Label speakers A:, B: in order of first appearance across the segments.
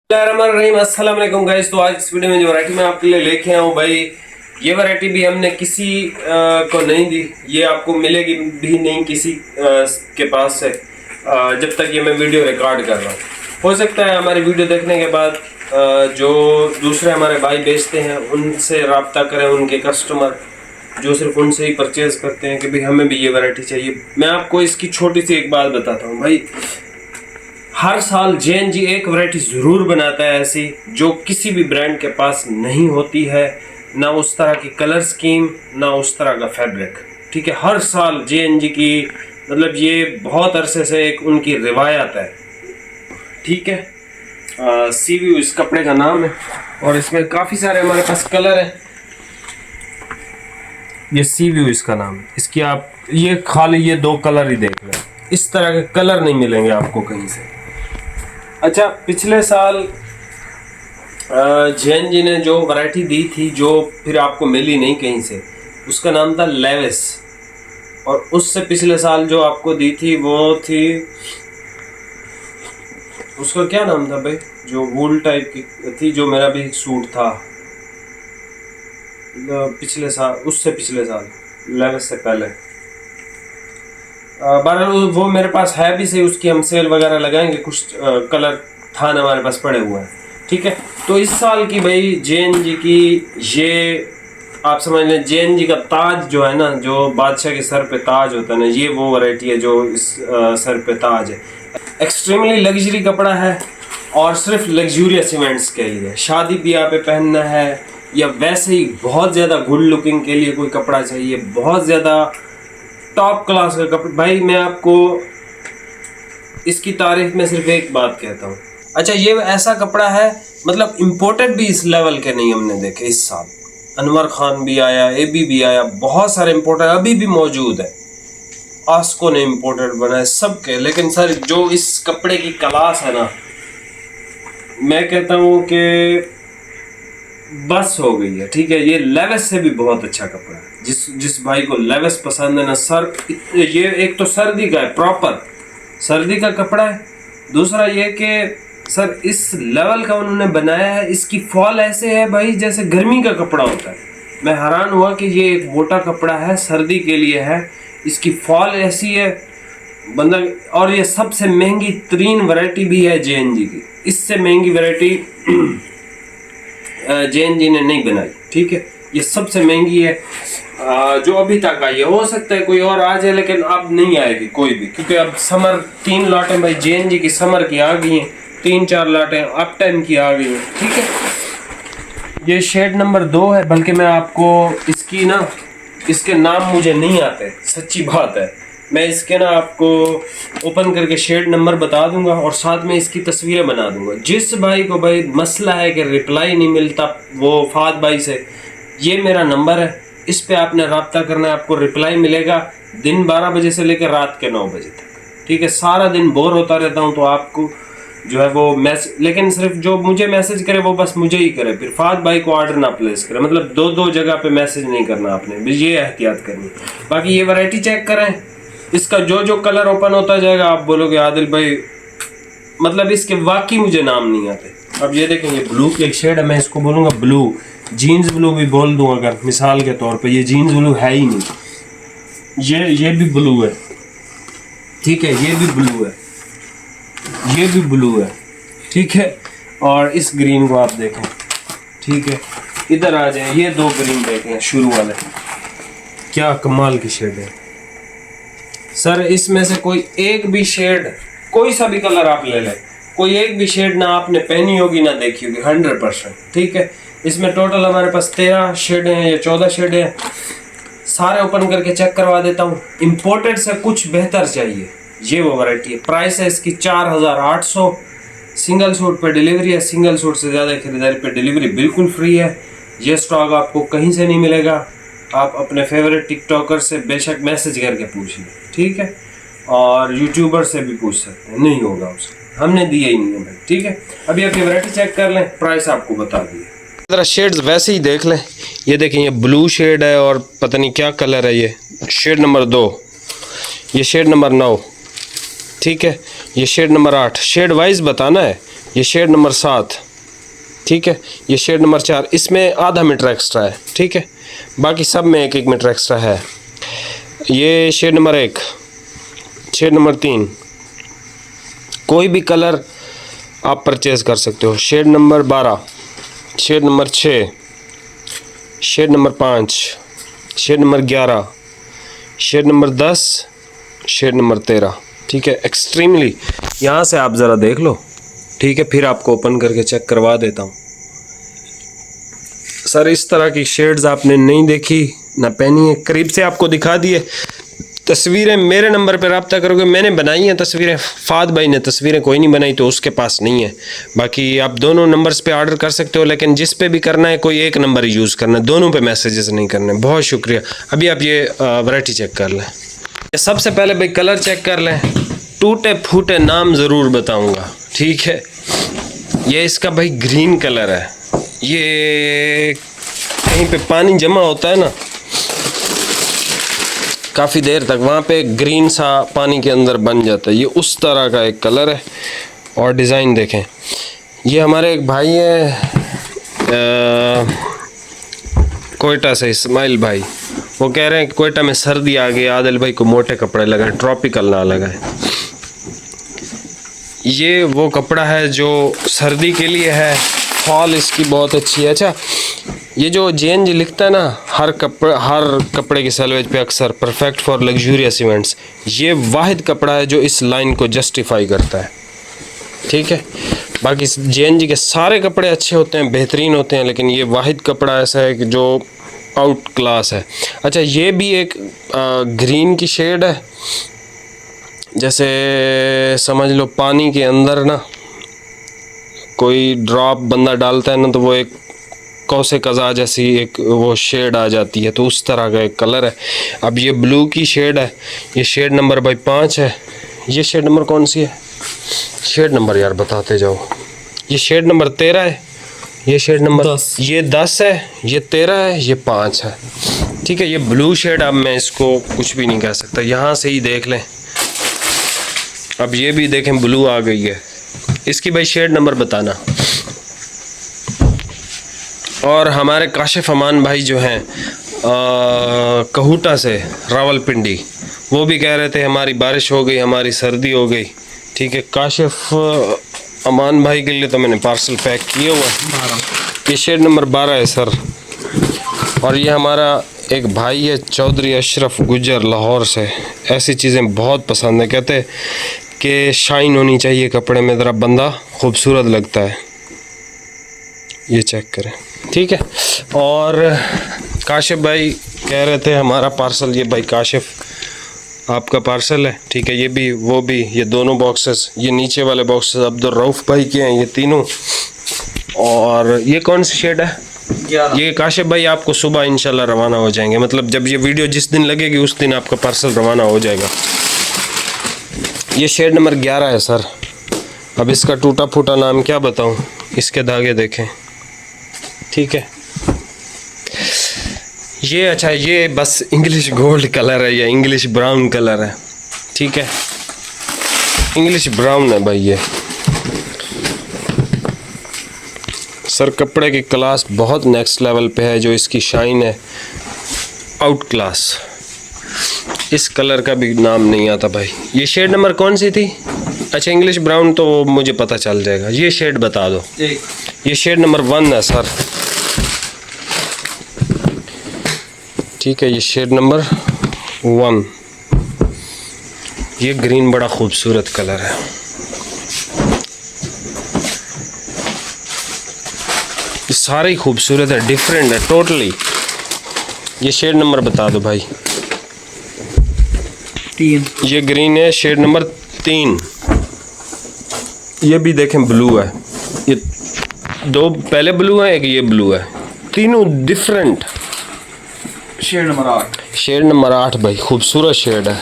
A: अस्सलाम वालेकुम गाइस। तो आज इस वीडियो में जो वैरायटी मैं आपके लिए लेके आया हूँ भाई, ये वैरायटी भी हमने किसी को नहीं दी, ये आपको मिलेगी भी नहीं किसी के पास से जब तक ये मैं वीडियो रिकॉर्ड कर रहा हूँ। हो सकता है हमारी वीडियो देखने के बाद जो दूसरे हमारे भाई बेचते हैं उनसे रब्ता करें, उनके कस्टमर जो सिर्फ उनसे ही परचेज करते हैं कि भाई हमें भी ये वैरायटी चाहिए। मैं आपको इसकी छोटी सी एक बात बताता हूँ भाई, हर साल JNG एक वैरायटी ज़रूर बनाता है ऐसी जो किसी भी ब्रांड के पास नहीं होती है, ना उस तरह की कलर स्कीम, ना उस तरह का फैब्रिक। ठीक है, हर साल JNG की मतलब ये बहुत अरसे से एक उनकी रिवायत है। ठीक है, CVU इस कपड़े का नाम है और इसमें काफ़ी सारे हमारे पास कलर हैं। ये CVU इसका नाम है। इसकी आप ये खाली ये दो कलर ही देख लें, इस तरह के कलर नहीं मिलेंगे आपको कहीं से। अच्छा, पिछले साल JNG ने जो वैरायटी दी थी जो फिर आपको मिली नहीं कहीं से, उसका नाम था लेविस। और उससे पिछले साल जो आपको दी थी वो थी, उसका क्या नाम था भाई, जो वूल टाइप की थी, जो मेरा भी सूट था पिछले साल, उससे पिछले साल लेविस से पहले। बहरहाल वो मेरे पास है भी सही, उसकी हम सेल वगैरह लगाएंगे, कुछ कलर था ना हमारे पास पड़े हुए हैं। ठीक है, तो इस साल की भाई JNG की ये आप समझ लें, JNG का ताज जो है ना, जो बादशाह के सर पे ताज होता है ना, ये वो वैरायटी है जो इस सर पे ताज है। एक्सट्रीमली लग्जरी कपड़ा है और सिर्फ लग्जूरियस इवेंट्स के लिए, शादी ब्याह पे पहनना है या वैसे ही बहुत ज़्यादा गुड लुकिंग के लिए कोई कपड़ा चाहिए, बहुत ज़्यादा टॉप क्लास का कपड़ा। भाई मैं आपको इसकी तारीफ में सिर्फ एक बात कहता हूँ, अच्छा ये ऐसा कपड़ा है, मतलब इम्पोर्टेड भी इस लेवल के नहीं हमने देखे इस साल। अनवर खान भी आया, AB भी आया, बहुत सारे इम्पोर्टेड अभी भी मौजूद है, आस्को ने इम्पोर्टेड बनाए सबके। लेकिन सर जो इस कपड़े की क्लास है ना, मैं कहता हूँ कि बस हो गई है। ठीक है, ये लेविस से भी बहुत अच्छा कपड़ा है। जिस भाई को लेविस पसंद है ना सर, ये एक तो सर्दी का है, प्रॉपर सर्दी का कपड़ा है। दूसरा ये कि सर इस लेवल का उन्होंने बनाया है, इसकी फॉल ऐसे है भाई जैसे गर्मी का कपड़ा होता है। मैं हैरान हुआ कि ये एक मोटा कपड़ा है, सर्दी के लिए है, इसकी फॉल ऐसी है बंदा। और ये सबसे महंगी तरीन वैरायटी भी है JNG की, इससे महंगी वैरायटी JNG ने नहीं बनाई। ठीक है, ये सबसे महंगी है जो अभी तक आई है। हो सकता है कोई और आ जाए, लेकिन अब नहीं आएगी कोई भी, क्योंकि अब समर 3 लाटें भाई JNG की समर की आ गई हैं, 3-4 लाटें अप टाइम की आ गई हैं। ठीक है, ये शेड नंबर 2 है, बल्कि मैं आपको इसकी ना, इसके नाम मुझे नहीं आते, सच्ची बात है। मैं इसके ना आपको ओपन करके शेड नंबर बता दूंगा और साथ में इसकी तस्वीरें बना दूंगा। जिस भाई को भाई मसला है कि रिप्लाई नहीं मिलता वो फाद भाई से, ये मेरा नंबर है, इस पे आपने रब्ता करना है, आपको रिप्लाई मिलेगा दिन 12 बजे से लेकर रात के 9 बजे तक। ठीक है, सारा दिन बोर होता रहता हूँ तो आपको जो है वो मैसेज, लेकिन सिर्फ जो मुझे मैसेज करे वो बस मुझे ही करे, फिर फाद भाई को ऑर्डर ना प्लेस करे, मतलब 2-2 जगह पे मैसेज नहीं करना आपने, ये एहतियात करनी। बाकी ये वैरायटी चेक करें, इसका जो जो कलर ओपन होता जाएगा आप बोलोगे आदिल भाई, मतलब इसके वाकई मुझे नाम नहीं आते। अब ये देखें, ये ब्लू की एक शेड है, मैं इसको बोलूँगा ब्लू, जीन्स ब्लू भी बोल दूँ अगर मिसाल के तौर पे। ये जीन्स ब्लू है ही नहीं, ये भी ब्लू है। ठीक है, ये भी ब्लू है, ये भी ब्लू है। ठीक है, और इस ग्रीन को आप देखें। ठीक है, इधर आ जाए, ये 2 ग्रीन देखें शुरू वाले, क्या कमाल की शेड है सर। इसमें से कोई एक भी शेड, कोई सा भी कलर आप ले लें, कोई एक भी शेड ना आपने पहनी होगी ना देखी होगी 100%। ठीक है, इसमें टोटल हमारे पास 13 शेडें हैं या 14 शेडें हैं। सारे ओपन करके चेक करवा देता हूँ। इम्पोर्टेड से कुछ बेहतर चाहिए, ये वो वैरायटी है। प्राइस है इसकी 4800। सिंगल सूट पे डिलीवरी है, सिंगल सूट से ज़्यादा खरीदारी पे डिलीवरी बिल्कुल फ्री है। ये स्टॉक आपको कहीं से नहीं मिलेगा, आप अपने फेवरेट टिकटॉकर से बेशक मैसेज करके पूछिए। ठीक है, और यूट्यूबर से भी पूछ सकते हैं, नहीं होगा उससे, हमने दिए ही नहीं है भाई। ठीक है, अभी आप ये वैरायटी चेक कर लें, प्राइस आपको बता दिए। ज़रा शेड्स वैसे ही देख लें, ये देखें, ये ब्लू शेड है और पता नहीं क्या कलर है, ये शेड नंबर 2, ये शेड नंबर 9, ठीक है, ये शेड नंबर 8। शेड वाइज बताना है, ये शेड नंबर 7, ठीक है। ये शेड नंबर 4, इसमें आधा मीटर एक्स्ट्रा है, ठीक है। बाकी सब में 1-1 मीटर एक्स्ट्रा है। ये शेड नंबर 1, शेड नंबर 3, कोई भी कलर आप परचेज़ कर सकते हो। Shade number 12, shade number 6, shade number 5, shade number 11, shade number 10, shade number 13, ठीक है। एक्सट्रीमली, यहाँ से आप ज़रा देख लो, ठीक है, फिर आपको ओपन करके चेक करवा देता हूँ। सर इस तरह की शेड्स आपने नहीं देखी ना पहनी है, करीब से आपको दिखा दिए। तस्वीरें मेरे नंबर पर रब्ता करोगे, मैंने बनाई हैं तस्वीरें, फाद भाई ने तस्वीरें कोई नहीं बनाई तो उसके पास नहीं है। बाकी आप दोनों नंबर्स पे ऑर्डर कर सकते हो, लेकिन जिस पे भी करना है कोई एक नंबर ही यूज़ करना है, दोनों पे मैसेजेस नहीं करने। बहुत शुक्रिया। अभी आप ये वैरायटी चेक कर लें। सबसे पहले भाई कलर चेक कर लें, टूटे फूटे नाम ज़रूर बताऊँगा, ठीक है। ये इसका भाई ग्रीन कलर है। ये कहीं पे पानी जमा होता है ना काफ़ी देर तक, वहाँ पे ग्रीन सा पानी के अंदर बन जाता है, ये उस तरह का एक कलर है। और डिज़ाइन देखें, ये हमारे एक भाई है कोयटा से, इस्माइल भाई, वो कह रहे हैं कि कोयटा में सर्दी आ गई, आदिल भाई को मोटे कपड़े लगाए, ट्रॉपिकल ना लगाए। ये वो कपड़ा है जो सर्दी के लिए है, फॉल इसकी बहुत अच्छी है। अच्छा, ये जो JNG लिखता है ना हर कपड़े की सलवेज पे अक्सर, परफेक्ट फॉर लग्जूरियस इवेंट्स, ये वाहिद कपड़ा है जो इस लाइन को जस्टिफाई करता है, ठीक है। बाकी JNG के सारे कपड़े अच्छे होते हैं, बेहतरीन होते हैं, लेकिन ये वाहिद कपड़ा ऐसा है कि जो आउट क्लास है। अच्छा, ये भी एक ग्रीन की शेड है, जैसे समझ लो पानी के अंदर ना कोई ड्रॉप बंदा डालता है ना, तो वो एक कौसे कज़ा जैसी एक वो शेड आ जाती है, तो उस तरह का एक कलर है। अब ये ब्लू की शेड है, ये शेड नंबर भाई 5 है। ये शेड नंबर कौन सी है? शेड नंबर यार बताते जाओ। ये शेड नंबर 13 है, ये शेड नंबर 10, ये 10 है, ये 13 है, ये 5 है, ठीक है। ये ब्लू शेड, अब मैं इसको कुछ भी नहीं कह सकता, यहाँ से ही देख लें। अब ये भी देखें ब्लू आ गई है, इसकी भाई शेड नंबर बताना। और हमारे काशिफ अमान भाई जो हैं कहूटा से, रावलपिंडी, वो भी कह रहे थे हमारी बारिश हो गई, हमारी सर्दी हो गई, ठीक है। काशिफ अमान भाई के लिए तो मैंने पार्सल पैक किया हुआ है। ये शेड नंबर 12 है सर। और ये हमारा एक भाई है चौधरी अशरफ गुजर, लाहौर से, ऐसी चीज़ें बहुत पसंद है, कहते कि शाइन होनी चाहिए कपड़े में, ज़रा बंदा खूबसूरत लगता है। ये चेक करें, ठीक है। और काशिफ भाई कह रहे थे हमारा पार्सल, ये भाई काशिफ आपका पार्सल है, ठीक है। ये भी वो भी, ये दोनों बॉक्सेस, ये नीचे वाले बॉक्सेस अब्दुल रऊफ़ भाई के हैं, ये तीनों। और ये कौन सी शेड है? ये काशिफ भाई आपको सुबह इंशाल्लाह रवाना हो जाएंगे, मतलब जब ये वीडियो जिस दिन लगेगी उस दिन आपका पार्सल रवाना हो जाएगा। ये शेड नंबर 11 है सर। अब इसका टूटा फूटा नाम क्या बताऊं, इसके धागे देखें, ठीक है। ये अच्छा, ये बस इंग्लिश गोल्ड कलर है या इंग्लिश ब्राउन कलर है, ठीक है। इंग्लिश ब्राउन है भाई ये। सर कपड़े की क्लास बहुत नेक्स्ट लेवल पे है, जो इसकी शाइन है आउट क्लास। इस कलर का भी नाम नहीं आता भाई। ये शेड नंबर कौन सी थी? अच्छा, इंग्लिश ब्राउन तो मुझे पता चल जाएगा। ये शेड बता दो। ये शेड नंबर 1 है सर, ठीक है। ये शेड नंबर 1, ये ग्रीन बड़ा खूबसूरत कलर है। ये सारे ही खूबसूरत है, डिफरेंट है टोटली। ये शेड नंबर बता दो भाई। 3, ये ग्रीन है, शेड नंबर 3। ये भी देखें ब्लू है, ये 2 पहले ब्लू है, एक ये ब्लू है, तीनों different.
B: Shade number 8,
A: shade number 8 भाई, खूबसूरत शेड है।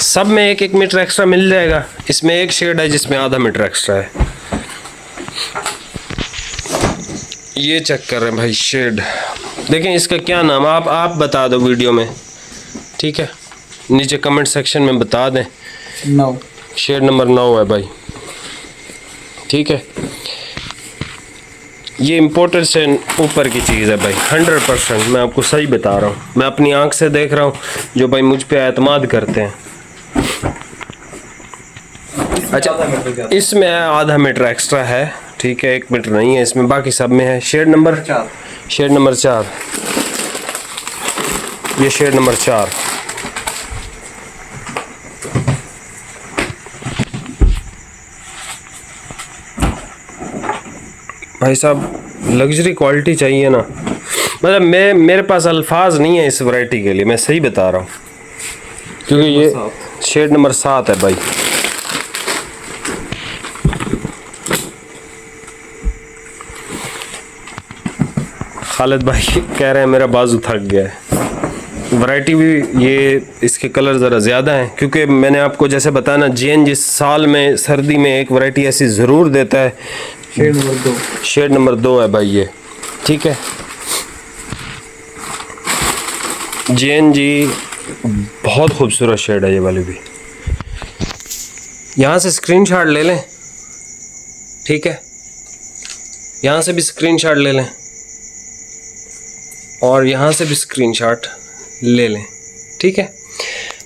A: सब में 1-1 मीटर एक्स्ट्रा मिल जाएगा। इसमें एक शेड है जिसमें आधा मीटर एक्स्ट्रा है। ये चेक कर रहे हैं भाई शेड, देखें इसका क्या नाम, आप बता दो वीडियो में, ठीक है। नीचे कमेंट सेक्शन में बता दें।
B: 9,
A: शेड नंबर 9 है भाई। ठीक है, ये इम्पोर्टेड से ऊपर की चीज़ है भाई, 100%। मैं आपको सही बता रहा हूँ, मैं अपनी आंख से देख रहा हूँ, जो भाई मुझ पे एतमाद करते हैं। अच्छा, इसमें आधा मीटर एक्स्ट्रा है, ठीक है, 1 मीटर नहीं है इसमें, बाकी सब में है। शेड नंबर 4, शेड नंबर 4, ये शेड नंबर 4। भाई साहब लग्जरी क्वालिटी चाहिए ना, मतलब मेरे पास अल्फाज नहीं है इस वैरायटी के लिए, मैं सही बता रहा हूँ, क्योंकि ये शेड नंबर 7 है भाई। खालिद भाई कह रहे हैं मेरा बाजू थक गया है। वैरायटी भी ये इसके कलर ज़रा ज़्यादा हैं, क्योंकि मैंने आपको जैसे बताया ना, जेन जिस साल में सर्दी में एक वैरायटी ऐसी ज़रूर देता है। शेड नंबर 2, शेड नंबर 2 है भाई ये, ठीक है। जेन जी बहुत खूबसूरत शेड है ये वाली भी। यहाँ से स्क्रीनशॉट ले लें, ठीक है, यहाँ से भी स्क्रीनशॉट ले लें और यहाँ से भी स्क्रीनशॉट ले लें, ठीक है।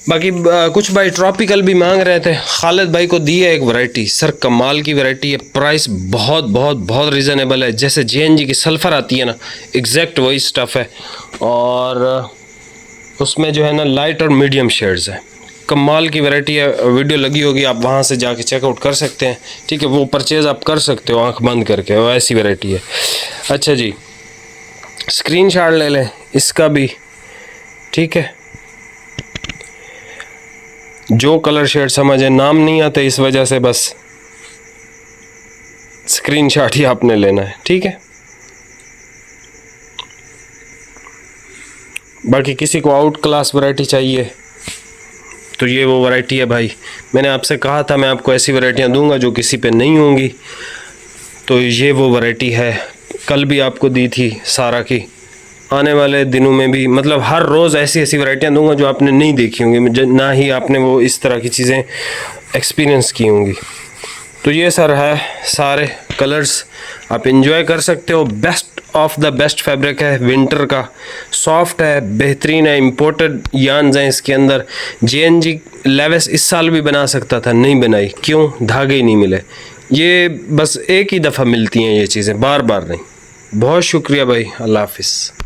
A: बाकी कुछ भाई ट्रॉपिकल भी मांग रहे थे, खालिद भाई को दी है एक वैरायटी, सर कमाल की वैरायटी है, प्राइस बहुत बहुत बहुत रीज़नेबल है। जैसे JNG की सल्फ़र आती है ना, एग्जैक्ट वही स्टफ़ है, और उसमें जो है ना लाइट और मीडियम शेड्स है, कमाल की वैरायटी है। वीडियो लगी होगी, आप वहाँ से जाके चेकआउट कर सकते हैं, ठीक है, वो परचेज़ आप कर सकते हो आंख बंद करके, वो ऐसी वैरायटी है। अच्छा जी, स्क्रीनशॉट ले लें इसका भी, ठीक है। जो कलर शेड समझे, नाम नहीं आते इस वजह से बस स्क्रीनशॉट ही आपने लेना है, ठीक है। बाकी किसी को आउट क्लास वैरायटी चाहिए तो ये वो वैरायटी है भाई। मैंने आपसे कहा था मैं आपको ऐसी वैरायटियां दूंगा जो किसी पे नहीं होंगी, तो ये वो वैरायटी है। कल भी आपको दी थी सारा की, आने वाले दिनों में भी, मतलब हर रोज़ ऐसी ऐसी वैरायटियां दूंगा जो आपने नहीं देखी होंगी, ना ही आपने वो इस तरह की चीज़ें एक्सपीरियंस की होंगी। तो ये सर है, सारे कलर्स आप इंजॉय कर सकते हो। Best of the best fabric है, विंटर का, सॉफ्ट है, बेहतरीन है, इम्पोर्टेड यार्न्स हैं इसके अंदर। JNG लेविस इस साल भी बना सकता था, नहीं बनाई, क्यों? धागे ही नहीं मिले। ये बस एक ही दफ़ा मिलती हैं ये चीज़ें, बार बार नहीं। बहुत शुक्रिया भाई, अल्लाह हाफिज़।